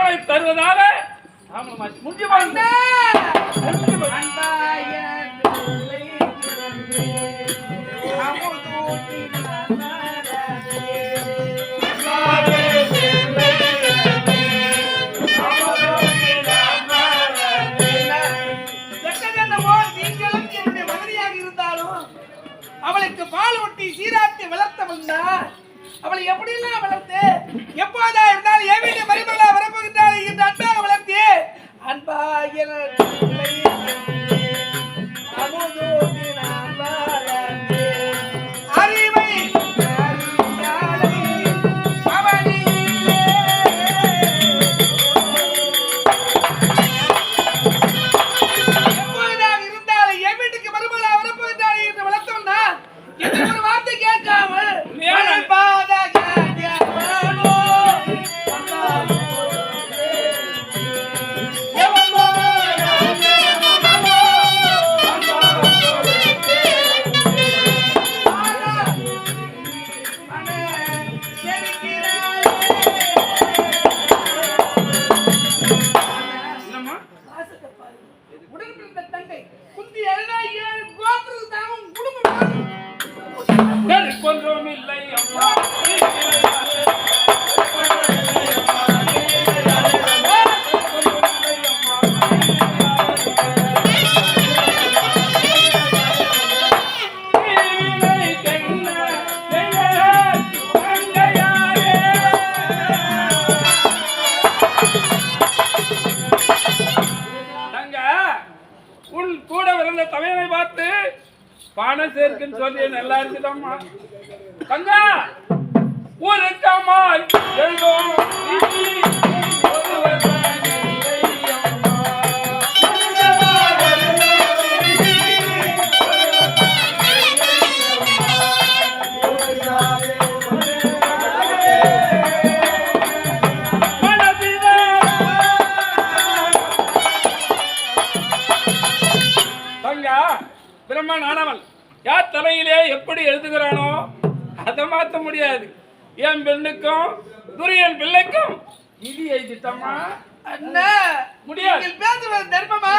ரூபாய் தருவதாக முடிஞ்சு அவளுக்கு பால் ஊட்டி சீராட்டி வளர்த்தவன் அவளை எப்படிலாம் வளர்த்து எப்போதா இருந்தாலும் என் வீட்டு மருமகளா வரப்போகின்றாள் என்று அன்பாக வளர்த்து அன்பாக அறிவை பணம் சேர்க்குன்னு சொல்லி நல்லா இருக்குதம்மா தங்கா ஒரு கமால் எழுதும் பிரம்மனானவன் யார் தலையிலே எப்படி எழுதுகிறானோ அதை மாற்ற முடியாது. என் பெண்ணுக்கும் துரியன் பிள்ளைக்கும் நிதி எழுதிட்டம்மா அண்ணா முடியாது. பேசுவது தர்மமா?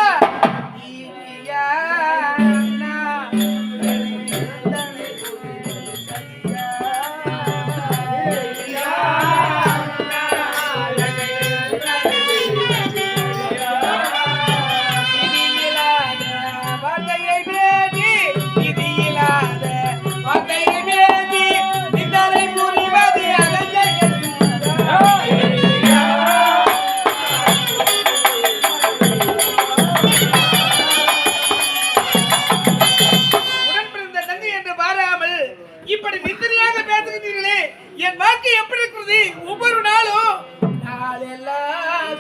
இப்படி நிந்தனையாக பேசுகிறீர்களே, என் வாழ்க்கை எப்படி இருக்கிறது? ஒவ்வொரு நாளும் நாளெல்லாம்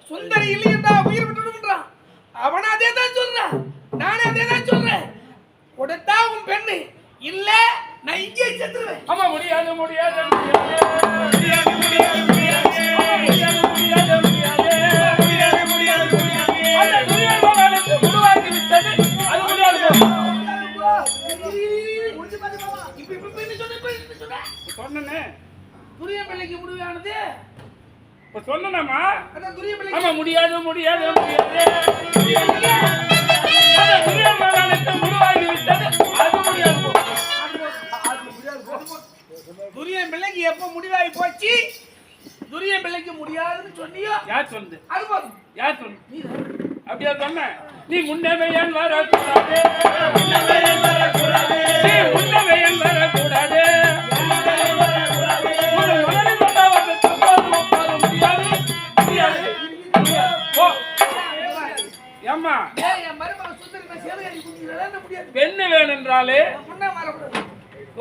சுந்தரி இல்லையா உயிர் விட்டுடுன்றான். அவன் அதே தான் சொல்றான், நானே அதே தான் சொல்றேன். கொடுத்தா உன் பெண்ணு, இல்ல நான் இங்கே செத்துருவேன். ஆமா முடியாது முடியாது முடியாது முடியாது உருவாக்கி விட்டது அது முடியாது. சொன்னே துரிய பிள்ளைக்கு முடிவானது சொன்னமா? ஆமா முடியாது முடியாது முடிவாகி விட்டது அது முடியாது. துரியன் பிள்ளைக்கு எப்ப முடிவாகி போச்சு? துரியன் பிள்ளைக்கு முடியாதுன்னு சொன்னியோ? யார் சொன்னது? அது போதும். யார் சொன்னது? அப்படியா சொன்ன? நீ முன்னவையன் வரக்கூடாது, முன்னவையன் வரக்கூடாது, நீ முன்னவையன் வரக்கூடாது. பெண்ணு வேணுன்றாலே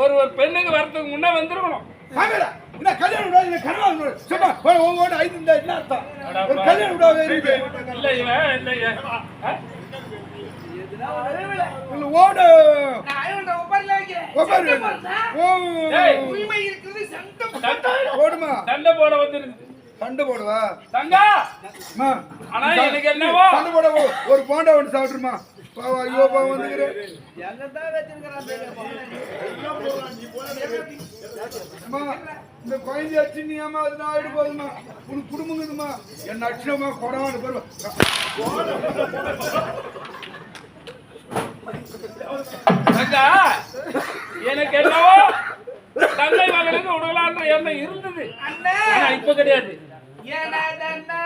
ஒரு பெண்ணுக்கு வரதுக்கு முன்ன வந்துருக்கணும். ஆமாடா என்ன கல்யாணம் விடாது என்ன கல்யாணம் விடாது சும்மா ஓட ஐந்து இந்த என்ன அர்த்தம் ஒரு கல்யாணம் விடாது இருக்கு இல்ல இவன் இல்ல இல்ல ஓட நான் அழுவன்ற ஒப்பரில் வைக்க. ஒப்பாரு சண்டை போடுறா? ஓ ஏய் உரிமை இருக்கிறது சண்டை சண்டை ஓடுமா சண்டை போட வந்துருக்கு சண்டை போடுவா தங்கா அம்மா ஆனா எனக்கு என்னவோ சண்டை போட ஒரு போண்டா ஒன்று சாப்பிட்டுருமா பாவா ஐயோ பாவம் வந்துக்கிறேன் எங்கதான் வச்சிருக்கிறான் அம்மா இந்த குழந்தை அச்சு நீ அம்மா அது நான் ஆயிடு போதுமா உனக்கு குடும்பங்குதுமா என்ன அச்சுமா கொடான்னு போடுவா தங்கா எனக்கு என்னவோ தங்கை மகனுக்கு உடலான்ற எண்ணம் இருந்தது அண்ணா ஆனா இப்ப கிடையாது ஏனாதண்ணா